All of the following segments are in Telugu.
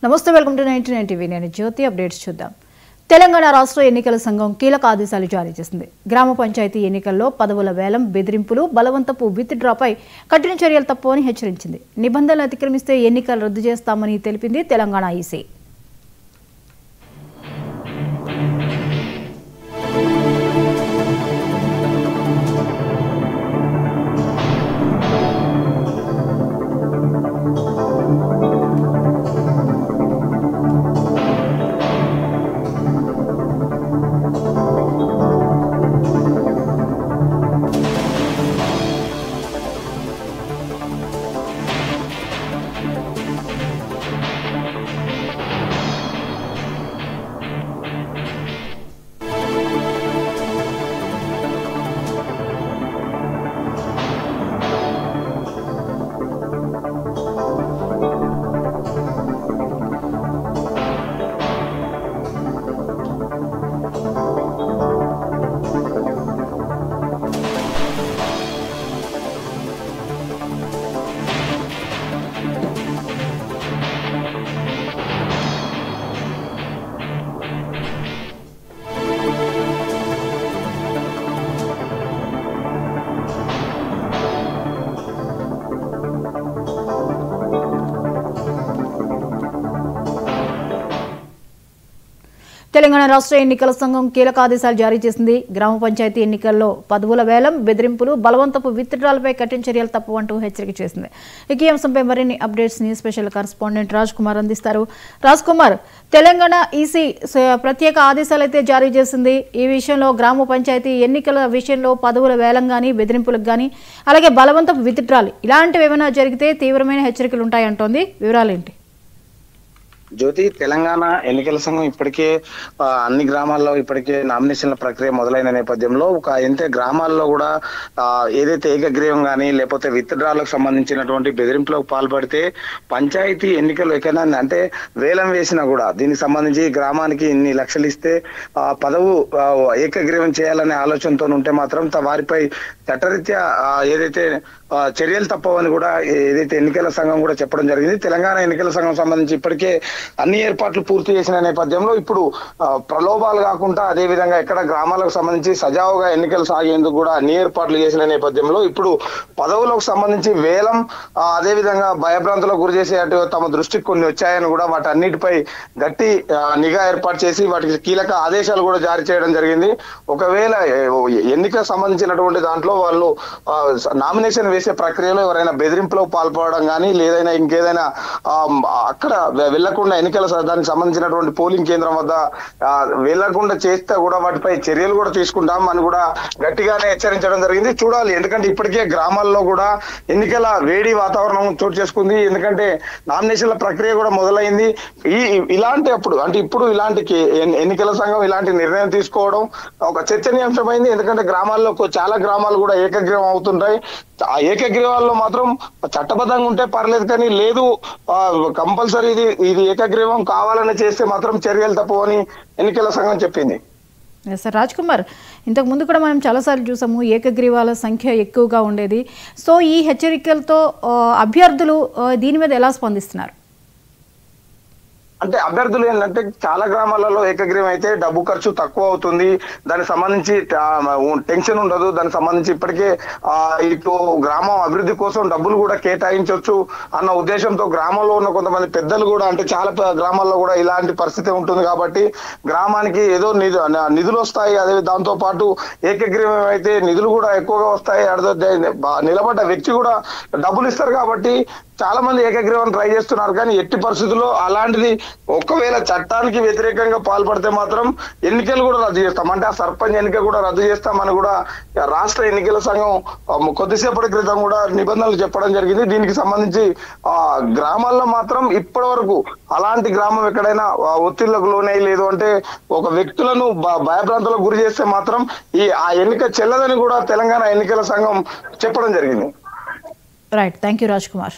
నమస్తే, వెల్కమ్ టు 99 టీవీ. నేను జ్యోతి. అప్డేట్స్ చూద్దాం. తెలంగాణ రాష్ట్ర ఎన్నికల సంఘం కీలక ఆదేశాలు జారీ చేసింది. గ్రామ పంచాయతీ ఎన్నికల్లో పదవుల వేలం, బెదిరింపులు, బలవంతపు విత్డ్రాపై కఠిన చర్యలు తప్పవని హెచ్చరించింది. నిబంధనలు అతిక్రమిస్తే ఎన్నికలు రద్దు చేస్తామని తెలిపింది తెలంగాణ ఈసీ. తెలంగాణ రాష్ట్ర ఎన్నికల సంఘం కీలక ఆదేశాలు జారీ చేసింది. గ్రామ పంచాయతీ ఎన్నికల్లో పదవుల వేలం, బెదిరింపులు, బలవంతపు విత్డ్రాలపై కఠిన చర్యలు తప్పవంటూ హెచ్చరిక చేసింది. ఇక ఈ అంశంపై మరిన్ని అప్డేట్స్ ని స్పెషల్ కరెస్పాండెంట్ రాజ్ కుమార్ అందిస్తారు. రాజ్ కుమార్, తెలంగాణ ఈసీ ప్రత్యేక ఆదేశాలు అయితే జారీ చేసింది. ఈ విషయంలో గ్రామ పంచాయతీ ఎన్నికల విషయంలో పదవుల వేలం గానీ, బెదిరింపులకు గానీ, అలాగే బలవంతపు విత్డ్రాలు ఇలాంటివి ఏమైనా జరిగితే తీవ్రమైన హెచ్చరికలు ఉంటాయంటోంది. వివరాలేంటి? జ్యోతి, తెలంగాణ ఎన్నికల సంఘం ఇప్పటికే అన్ని గ్రామాల్లో ఇప్పటికే నామినేషన్ల ప్రక్రియ మొదలైన నేపథ్యంలో గ్రామాల్లో కూడా ఏదైతే ఏకగ్రీవం కానీ లేకపోతే విత్డ్రాలకు సంబంధించినటువంటి బెదిరింపులకు పాల్పడితే పంచాయతీ ఎన్నికలు ఎక్కడైనా అంటే వేలం వేసినా కూడా దీనికి సంబంధించి గ్రామానికి ఇన్ని లక్షలు ఇస్తే పదవు ఏకగ్రీవం చేయాలనే ఆలోచనతో ఉంటే మాత్రం వారిపై చట్టరీత్యా ఏదైతే చర్యలు తప్పవని కూడా ఏదైతే ఎన్నికల సంఘం కూడా చెప్పడం జరిగింది. తెలంగాణ ఎన్నికల సంఘం సంబంధించి ఇప్పటికే అన్ని ఏర్పాట్లు పూర్తి చేసిన నేపథ్యంలో ఇప్పుడు ప్రలోభాలు కాకుండా అదే విధంగా ఎక్కడ గ్రామాలకు సంబంధించి సజావుగా ఎన్నికలు సాగేందుకు కూడా అన్ని ఏర్పాట్లు చేసిన నేపథ్యంలో ఇప్పుడు పదవులకు సంబంధించి వేలం, అదే విధంగా భయభ్రాంతులకు గురి చేసే తమ దృష్టికి కొన్ని వచ్చాయని కూడా వాటి అన్నిటిపై గట్టి నిఘా ఏర్పాటు చేసి వాటికి కీలక ఆదేశాలు కూడా జారీ చేయడం జరిగింది. ఒకవేళ ఎన్నికలకు సంబంధించినటువంటి దాంట్లో వాళ్ళు నామినేషన్ వేసే ప్రక్రియలో ఎవరైనా బెదిరింపులకు పాల్పడడం కానీ లేదైనా ఇంకేదైనా అక్కడ వెళ్లకుండా ఎన్నికల దానికి సంబంధించినటువంటి పోలింగ్ కేంద్రం వద్ద వెళ్లకుండా చేస్తే కూడా వాటిపై చర్యలు కూడా తీసుకుంటాం అని కూడా గట్టిగానే హెచ్చరించడం జరిగింది. చూడాలి, ఎందుకంటే ఇప్పటికే గ్రామాల్లో కూడా ఎన్నికల వేడి వాతావరణం చోటు చేసుకుంది. ఎందుకంటే నామినేషన్ల ప్రక్రియ కూడా మొదలైంది. ఇలాంటి ఇప్పుడు ఇలాంటి ఎన్నికల సంఘం ఇలాంటి నిర్ణయం తీసుకోవడం ఒక చర్చనీయాంశమైంది. ఎందుకంటే గ్రామాల్లో చాలా గ్రామాలు కూడా ఏకగ్రీవం అవుతుంటాయి. ఆ ఏకగ్రీవాల్లో మాత్రం చట్టబద్ధంగా ఉంటే పర్లేదు, కానీ లేదు కంపల్సరీ ఇది ఏకగ్రీవం కావాలని చేస్తే మాత్రం చర్యలు తప్పవని ఎన్నికల సంఘం చెప్పింది. సార్ రాజ్ కుమార్, ఇంతకు ముందు కూడా మనం చాలాసార్లు చూసాము ఏకగ్రీవాల సంఖ్య ఎక్కువగా ఉండేది. సో ఈ హెచ్చరికలతో అభ్యర్థులు దీని మీద ఎలా స్పందిస్తున్నారు? అంటే అభ్యర్థులు ఏంటంటే చాలా గ్రామాలలో ఏకగ్రీవం అయితే డబ్బు ఖర్చు తక్కువ అవుతుంది, దానికి సంబంధించి టెన్షన్ ఉండదు, దానికి సంబంధించి ఇప్పటికే ఇటు గ్రామం అభివృద్ధి కోసం డబ్బులు కూడా కేటాయించవచ్చు అన్న ఉద్దేశంతో గ్రామంలో ఉన్న కొంతమంది పెద్దలు కూడా, అంటే చాలా గ్రామాల్లో కూడా ఇలాంటి పరిస్థితి ఉంటుంది కాబట్టి గ్రామానికి ఏదో నిధులు వస్తాయి, అదే దాంతో పాటు ఏకగ్రీవం అయితే నిధులు కూడా ఎక్కువగా వస్తాయి, నిలబడ్డ వ్యక్తి కూడా డబ్బులు ఇస్తారు కాబట్టి చాలా మంది ఏకగ్రీవం ట్రై చేస్తున్నారు. కానీ ఎట్టి పరిస్థితుల్లో అలాంటిది ఒకవేళ చట్టానికి వ్యతిరేకంగా పాల్పడితే మాత్రం ఎన్నికలు కూడా రద్దు చేస్తాం, అంటే ఆ సర్పంచ్ ఎన్నిక కూడా రద్దు చేస్తామని కూడా రాష్ట్ర ఎన్నికల సంఘం కొద్దిసేపటి క్రితం కూడా నిబంధనలు చెప్పడం జరిగింది. దీనికి సంబంధించి గ్రామాల్లో మాత్రం ఇప్పటి వరకు అలాంటి గ్రామం ఎక్కడైనా ఒత్తిళ్లకు లోనై లేదు అంటే ఒక వ్యక్తులను భయభ్రాంతులకు గురి చేస్తే మాత్రం ఆ ఎన్నిక చెల్లదని కూడా తెలంగాణ ఎన్నికల సంఘం చెప్పడం జరిగింది. Right, thank you Raj Kumar.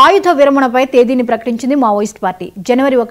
ఆయుధ విరమణపై తేదీని ప్రకటించింది మావోయిస్ట్ పార్టీ. జనవరి 1